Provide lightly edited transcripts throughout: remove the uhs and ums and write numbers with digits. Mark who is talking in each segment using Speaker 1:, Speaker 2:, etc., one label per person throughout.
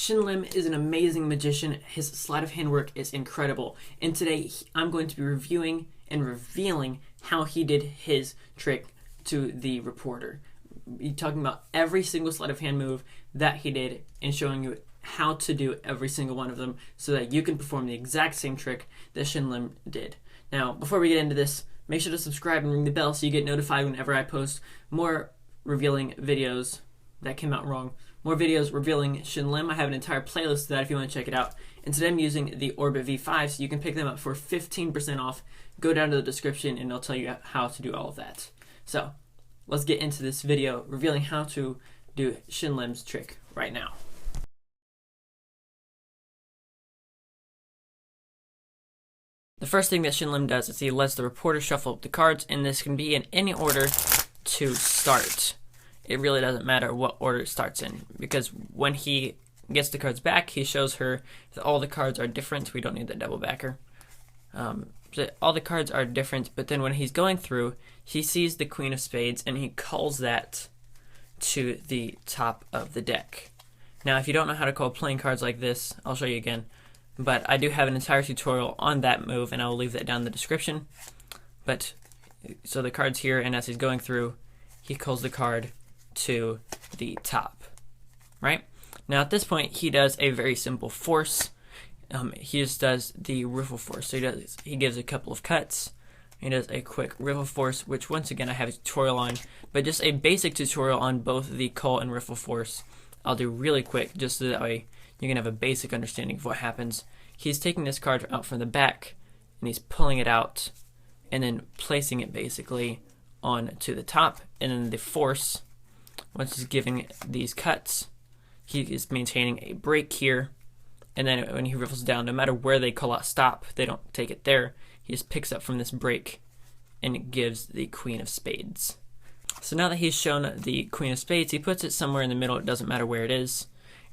Speaker 1: Shin Lim is an amazing magician. His sleight of hand work is incredible. And today I'm going to be reviewing and revealing how he did his trick to the reporter. He's talking about every single sleight of hand move that he did and showing you how to do every single one of them so that you can perform the exact same trick that Shin Lim did. Now, before we get into this, make sure to subscribe and ring the bell so you get notified whenever I post more revealing videos that came out wrong. More videos revealing Shin Lim. I have an entire playlist of that if you want to check it out. And today I'm using the Orbit V5, so you can pick them up for 15% off. Go down to the description and I'll tell you how to do all of that. So, let's get into this video revealing how to do Shin Lim's trick right now. The first thing that Shin Lim does is he lets the reporter shuffle up the cards, and this can be in any order to start. It really doesn't matter what order it starts in, because when he gets the cards back, he shows her that all the cards are different. We don't need the double backer. So all the cards are different, but then when he's going through, he sees the Queen of Spades, and he calls that to the top of the deck. Now, if you don't know how to call playing cards like this, I'll show you again. But I do have an entire tutorial on that move, and I will leave that down in the description. But, so the card's here, and as he's going through, he calls the card to the top, right? Now at this point, he does a very simple force. He just does the riffle force. So he gives a couple of cuts. He does a quick riffle force, which once again I have a tutorial on, but just a basic tutorial on both the call and riffle force I'll do really quick, just so that way you can have a basic understanding of what happens. He's taking this card out from the back, and he's pulling it out, and then placing it basically on to the top, and then the force, once he's giving these cuts, he is maintaining a break here, and then when he riffles down, no matter where they call out stop, they don't take it there. He just picks up from this break, and it gives the Queen of Spades. So now that he's shown the Queen of Spades, he puts it somewhere in the middle. It doesn't matter where it is.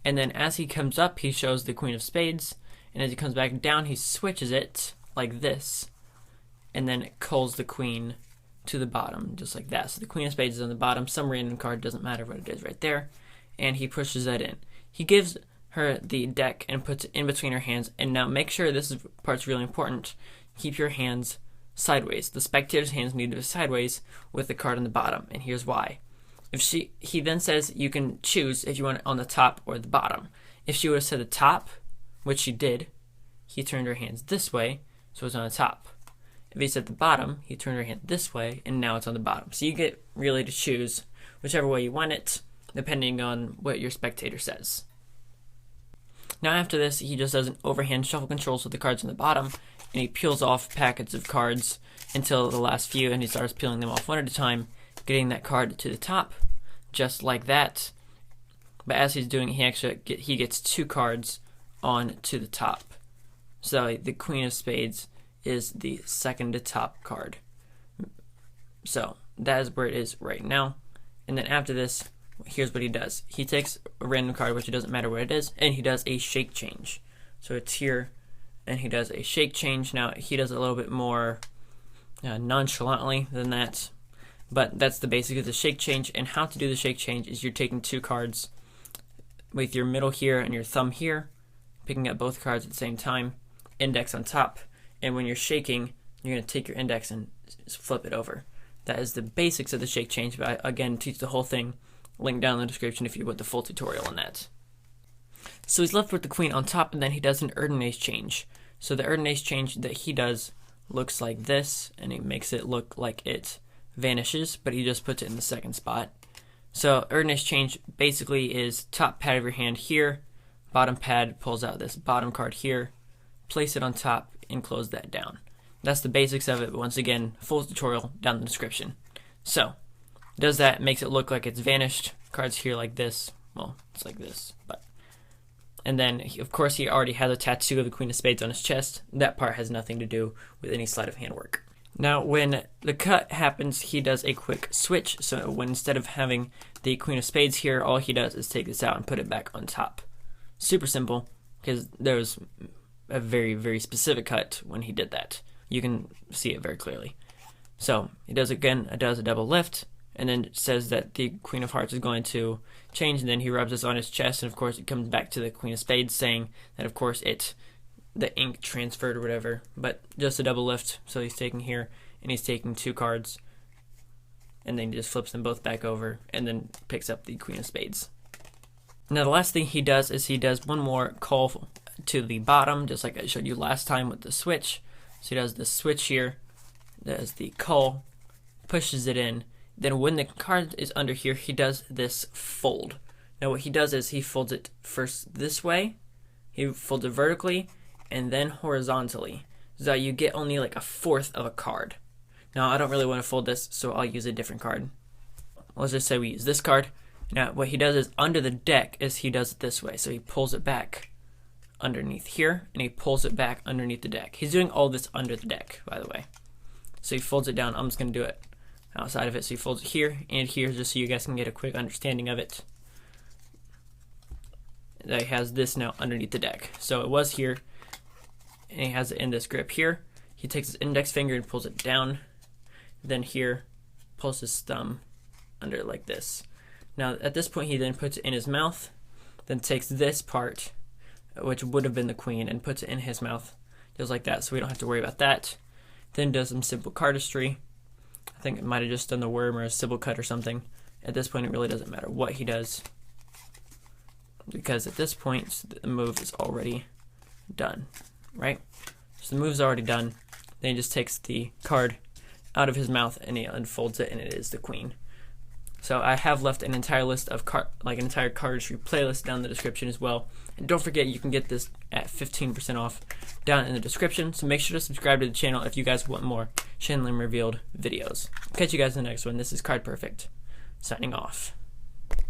Speaker 1: And then as he comes up, he shows the Queen of Spades, and as he comes back down, he switches it like this, and then it calls the Queen to the bottom, just like that. So the Queen of Spades is on the bottom, some random card, doesn't matter what it is right there, and he pushes that in. He gives her the deck and puts it in between her hands, and now make sure, this part's really important, keep your hands sideways. The spectator's hands need to be sideways with the card on the bottom, and here's why. He then says you can choose if you want it on the top or the bottom. If she would have said the top, which she did, he turned her hands this way, so it's on the top. If he said the bottom, he turned her hand this way, and now it's on the bottom. So you get really to choose whichever way you want it, depending on what your spectator says. Now after this, he just does an overhand shuffle controls with the cards on the bottom, and he peels off packets of cards until the last few, and he starts peeling them off one at a time, getting that card to the top, just like that. But as he's doing it, he gets two cards on to the top. So the Queen of Spades is the second to top card. So that is where it is right now. And then after this, here's what he does. He takes a random card, which it doesn't matter what it is, and he does a shake change. So it's here, and he does a shake change. Now he does it a little bit more nonchalantly than that, but that's the basic of the shake change. And how to do the shake change is you're taking two cards with your middle here and your thumb here, picking up both cards at the same time, index on top, and when you're shaking, you're going to take your index and flip it over. That is the basics of the shake change, but I, again, teach the whole thing. Link down in the description if you want the full tutorial on that. So he's left with the Queen on top, and then he does an Erdnase change. So the Erdnase change that he does looks like this, and he makes it look like it vanishes, but he just puts it in the second spot. So Erdnase change basically is top pad of your hand here, bottom pad pulls out this bottom card here, place it on top, and close that down. That's the basics of it, but once again, full tutorial down in the description. So, does that, makes it look like it's vanished. Cards here like this, well, it's like this, but. And then, of course, he already has a tattoo of the Queen of Spades on his chest. That part has nothing to do with any sleight of hand work. Now, when the cut happens, he does a quick switch. So when instead of having the Queen of Spades here, all he does is take this out and put it back on top. Super simple, because there was a very, very specific cut when he did that. You can see it very clearly. So he does again, does a double lift, and then it says that the Queen of Hearts is going to change, and then he rubs this on his chest, and of course it comes back to the Queen of Spades, saying that of course the ink transferred or whatever, but just a double lift. So he's taking here, and he's taking 2 cards, and then he just flips them both back over, and then picks up the Queen of Spades. Now the last thing he does is he does one more call to the bottom, just like I showed you last time with the switch. So he does the switch here, does the call, pushes it in. Then when the card is under here, he does this fold. Now what he does is he folds it first this way, he folds it vertically, and then horizontally, so that you get only like 1/4 of a card. Now I don't really want to fold this, so I'll use a different card. Let's just say we use this card. Now what he does is under the deck is he does it this way. So he pulls it back underneath here, and he pulls it back underneath the deck. He's doing all this under the deck, by the way. So he folds it down. I'm just going to do it outside of it. So he folds it here and here, just so you guys can get a quick understanding of it. That he has this now underneath the deck. So it was here, and he has it in this grip here. He takes his index finger and pulls it down. Then here, pulls his thumb under it like this. Now at this point he then puts it in his mouth, then takes this part, which would have been the queen, and puts it in his mouth, just like that, so we don't have to worry about that. Then does some simple cardistry. I think it might have just done the worm or a symbol cut or something. At this point it really doesn't matter what he does, because at this point the move is already done, right? So the move's already done. Then he just takes the card out of his mouth and he unfolds it, and it is the queen. So I have left an entire list of an entire cardistry playlist down in the description as well. And don't forget, you can get this at 15% off down in the description. So make sure to subscribe to the channel if you guys want more SHIN LIM Revealed videos. Catch you guys in the next one. This is Card Perfect, signing off.